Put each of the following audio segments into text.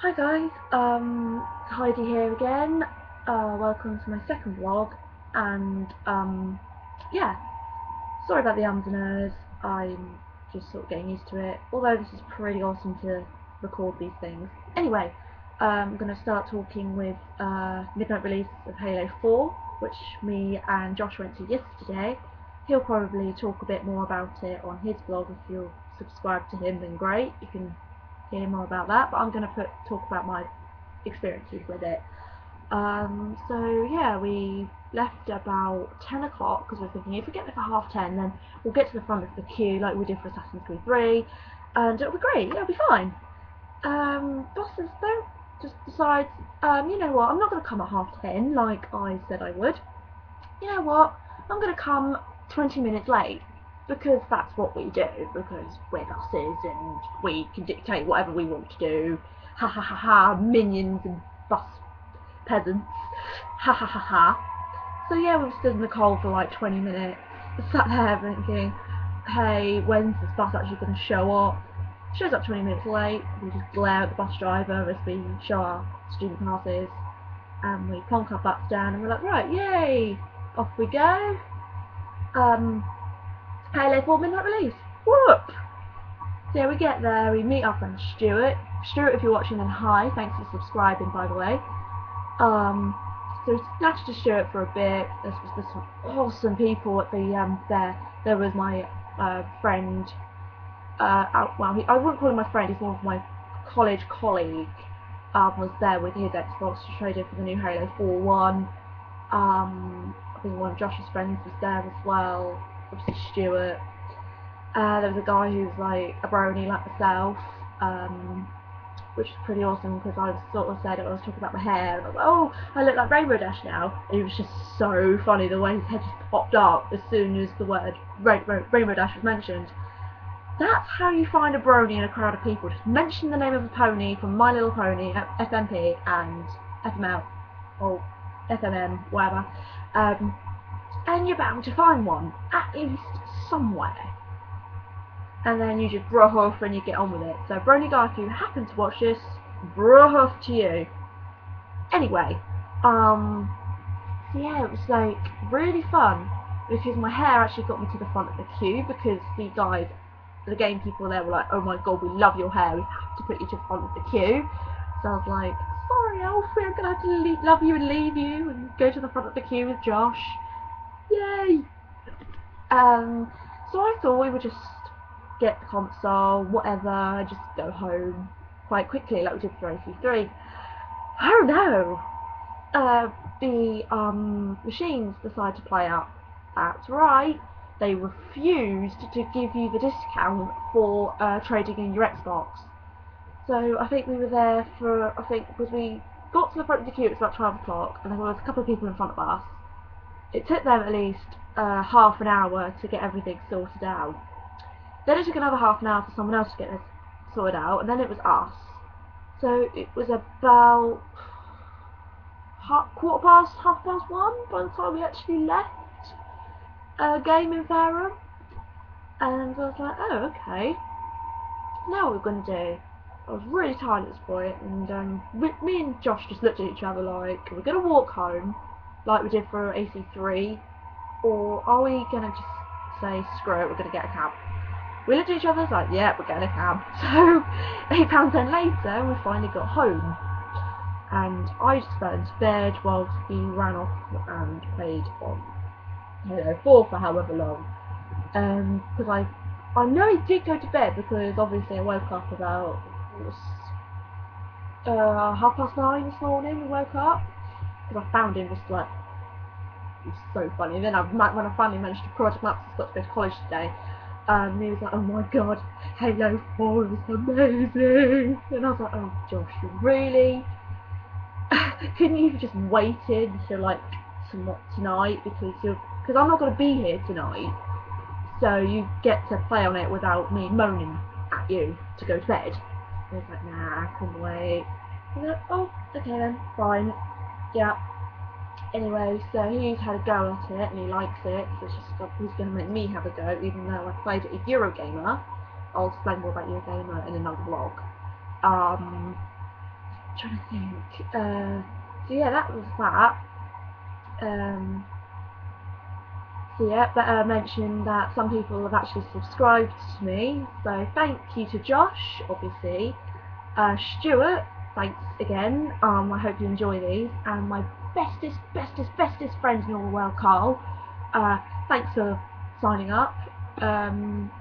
Hi guys, Heidi here again. Welcome to my second vlog, and yeah, sorry about the ums and ahs. I'm just sort of getting used to it. Although this is pretty awesome to record these things. Anyway, I'm going to start talking with midnight release of Halo 4, which me and Josh went to yesterday. He'll probably talk a bit more about it on his vlog. If you'll subscribe to him, then great. You can hear more about that, but I'm going to talk about my experiences with it. So yeah, we left about 10 o'clock because we're thinking if we get there for half 10, then we'll get to the front of the queue like we did for Assassin's Creed 3, and it'll be great. It'll be fine. Bosses though just decides, you know what, I'm not going to come at half 10 like I said I would. You know what, I'm going to come 20 minutes late, because that's what we do, because we're buses and we can dictate whatever we want to do. Ha ha ha ha, minions and bus peasants. Ha ha ha ha. So yeah, we've stood in the cold for like 20 minutes, sat there thinking, hey, when's this bus actually going to show up? Shows up 20 minutes late, we just glare at the bus driver as we show our student passes, and we plonk our butts down and we're like, right, yay, off we go. Halo 4 midnight release. Whoop! So yeah, we get there, we meet our friend Stuart. Stuart, if you're watching, then hi, thanks for subscribing, by the way. So we chatted to Stuart for a bit. There's some awesome people at the there was my friend. Well, I wouldn't call him my friend. He's more of my college colleague. Was there with his Xbox to trade in for the new Halo 4 one. I think one of Josh's friends was there as well. Obviously Stuart. There was a guy who was like a brony like myself, which is pretty awesome because I sort of said I was talking about my hair and I was like, oh, I look like Rainbow Dash now, and it was just so funny the way his head just popped up as soon as the word Rainbow Dash was mentioned. That's how you find a brony in a crowd of people. Just mention the name of a pony from My Little Pony, FMP and FML, or FMM, whatever, and you're bound to find one, at least somewhere. And then you just bruh off and you get on with it. So brony guy, if you happen to watch this, bruh off to you. Anyway, so yeah, it was like really fun because my hair actually got me to the front of the queue, because the guys, the game people there were like, oh my god, we love your hair, we have to put you to the front of the queue. So I was like, sorry Alfie, I'm gonna have to love you and leave you and go to the front of the queue with Josh. Yay! So I thought we would just get the console, whatever, just go home quite quickly like we did for AC3. Oh no! The machines decided to play up. That's right, they refused to give you the discount for trading in your Xbox. So I think we were there for, because we got to the front of the queue, it was about 12 o'clock, and there was a couple of people in front of us. It took them at least half an hour to get everything sorted out. Then it took another half an hour for someone else to get this sorted out, and then it was us. So it was about half past one by the time we actually left Gaming Forum. And I was like, oh, okay. Now what we're going to do. I was really tired at this point, and me and Josh just looked at each other like, are we going to walk home like we did for AC3, or are we going to just say, screw it, we're going to get a cab? We looked at each other, like, yeah, we're getting a cab. So, £8 later, we finally got home. And I just fell into bed whilst he ran off and played on Halo 4 for however long. Because I know he did go to bed, because obviously I woke up about, it was 9:30 this morning, we woke up. Because I found him just like, it was so funny. And then when I finally managed to project maps and got to go to college today, he was like, oh my god, Halo 4 is amazing. And I was like, oh Josh, really? Couldn't you have just waited until like tonight, because I'm not going to be here tonight, so you get to play on it without me moaning at you to go to bed. And he's like, nah, I couldn't wait. And like, oh, okay then, fine, yeah. Anyway, so he's had a go at it and he likes it, so it's just he's going to make me have a go, even though I played it with Eurogamer. I'll explain more about Eurogamer in another vlog. trying to think. So yeah, that was that. So yeah, better mention that some people have actually subscribed to me, so thank you to Josh, obviously. Stuart, thanks again. I hope you enjoy these. And my bestest friend in all the world, Carl. Thanks for signing up. I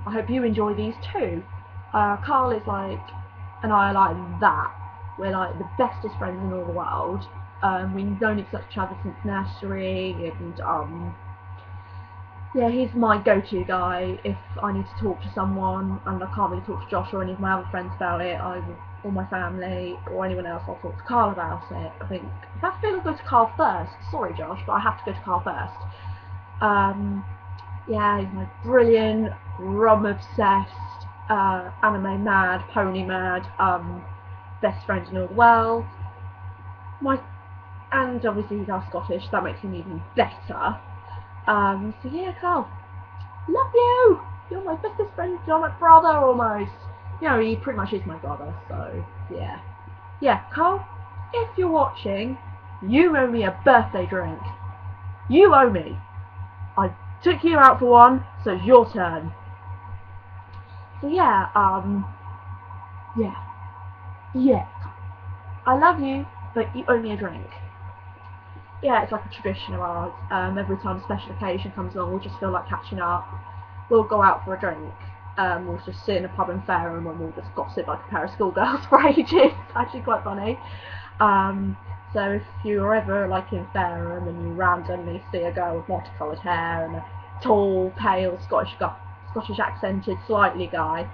hope you enjoy these too. Carl is like, and I are like that. We're like the bestest friends in all the world. We've known each other since nursery, and yeah, he's my go-to guy if I need to talk to someone and I can't really talk to Josh or any of my other friends about it, or my family or anyone else. I'll talk to Carl about it. I think I feel I'll go to Carl first. Sorry, Josh, but I have to go to Carl first. Yeah, he's my brilliant, rum-obsessed, anime mad, pony mad, best friend in all the world. And obviously he's half Scottish, so that makes him even better. So yeah, Carl, love you! You're my bestest friend, you're my brother almost. You know, he pretty much is my brother, so yeah. Yeah, Carl, if you're watching, you owe me a birthday drink. You owe me. I took you out for one, so it's your turn. So yeah, yeah. I love you, but you owe me a drink. Yeah, it's like a tradition of ours. Every time a special occasion comes along, we'll just feel like catching up. We'll go out for a drink. We'll just sit in a pub in Fareham and we'll just gossip like a pair of schoolgirls for ages. It's actually quite funny. So if you're ever like in Fareham and you randomly see a girl with multicoloured hair and a tall, pale, Scottish accented, slightly guy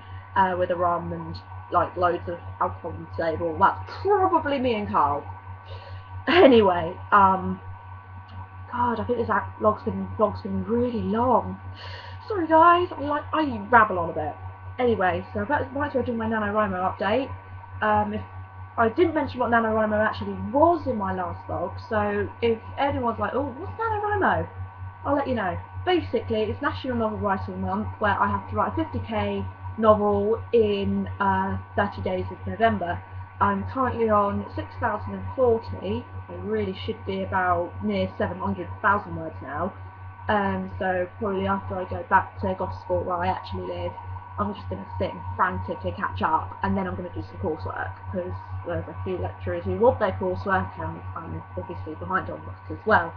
with a rum and like loads of alcohol on the table, that's probably me and Carl. Anyway, God, I think this vlog's been really long. Sorry guys, I rabble on a bit. Anyway, so I might as well do my NaNoWriMo update. If I didn't mention what NaNoWriMo actually was in my last vlog, so if anyone's like, oh, what's NaNoWriMo? I'll let you know. Basically, it's National Novel Writing Month, where I have to write a 50k novel in 30 days of November. I'm currently on 6,040. I really should be about near 700,000 words now. So probably after I go back to Gosport where I actually live, I'm just going to sit and frantically catch up, and then I'm going to do some coursework, because there's a few lecturers who want their coursework, and I'm obviously behind on that as well.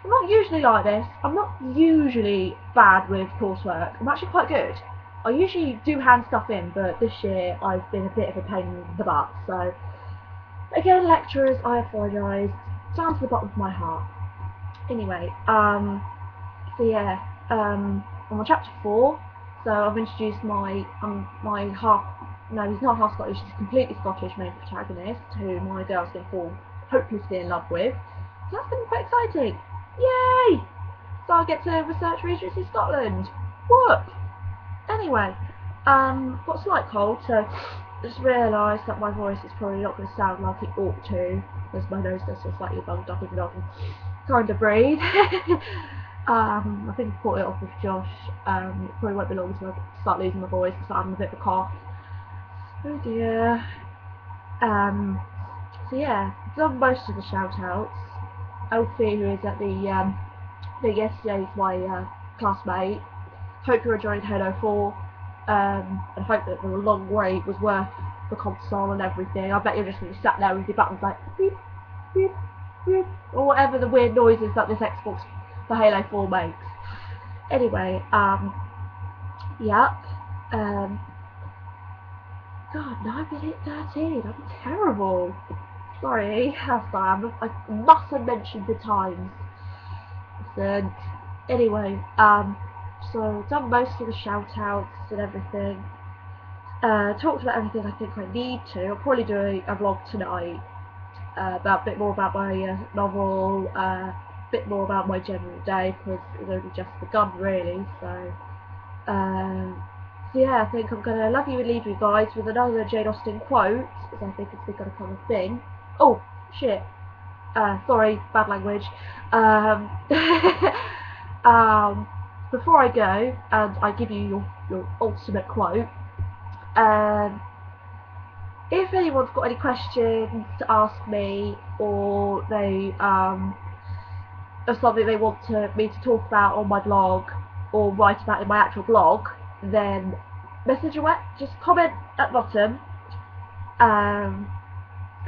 I'm not usually like this. I'm not usually bad with coursework. I'm actually quite good. I usually do hand stuff in, but this year I've been a bit of a pain in the butt. So, again, lecturers, I apologise. Down to the bottom of my heart. Anyway, so yeah, I'm on chapter 4. So I've introduced my he's not half Scottish, he's completely Scottish main protagonist, who my girl's going to fall hopelessly in love with. So that's been quite exciting. Yay! So I get to research regions in Scotland. Whoop! Anyway, got a slight cold, so I just realised that my voice is probably not going to sound like it ought to, because my nose does feel slightly bunged up even though I can kind of breathe. I think I caught it off with Josh. It probably won't be long until I start losing my voice because I'm having a bit of a cough. Oh dear. So yeah, done most of the shout outs. Elfie, who is at the thing yesterday, is my classmate. Hope you're enjoying Halo 4, and hope that the long wait was worth the console and everything. I bet you're just going to be sat there with your buttons like beep, beep, beep, or whatever the weird noises that this Xbox for Halo 4 makes. Anyway, yep. God, no, I've hit 13. I'm terrible. Sorry, Sam. I mustn't mention the times. Listen. Anyway, so done most of the shout-outs and everything. Talked about everything I think I need to. I'll probably do a vlog tonight about a bit more about my novel, a bit more about my general day, because it's only just begun really. So yeah, I think I'm gonna love you and leave you guys with another Jane Austen quote, because I think it's become a kind of thing. Oh shit! Sorry, bad language. Before I go and I give you your ultimate quote, if anyone's got any questions to ask me, or they of something they want me to talk about on my blog or write about in my actual blog, then message away, just comment at the bottom,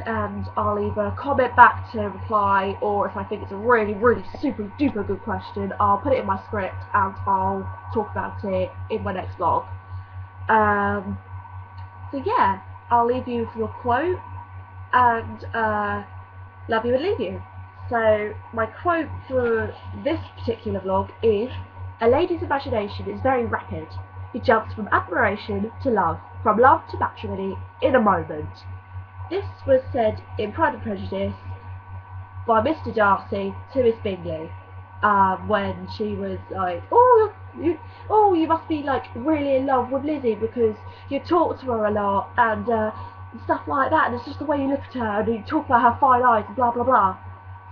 and I'll either comment back to reply, or if I think it's a really, really super duper good question, I'll put it in my script and I'll talk about it in my next vlog. So yeah, I'll leave you with your quote, and love you and leave you. So my quote for this particular vlog is, "A lady's imagination is very rapid. It jumps from admiration to love, from love to matrimony in a moment." This was said in Pride and Prejudice by Mr. Darcy to Miss Bingley, when she was like, "Oh, you must be like really in love with Lizzie because you talk to her a lot and stuff like that, and it's just the way you look at her and you talk about her fine eyes and blah blah blah."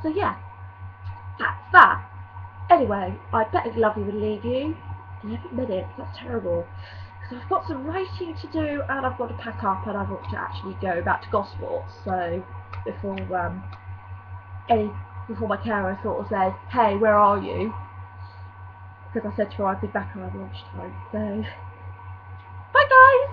So yeah, that's that. Anyway, I better love you and leave you. 11 minutes, that's terrible. Because I've got some writing to do, and I've got to pack up, and I've got to actually go back to Gosport. So before my carer sort of says, "Hey, where are you?" Because I said to her I'd be back around lunchtime. So bye guys.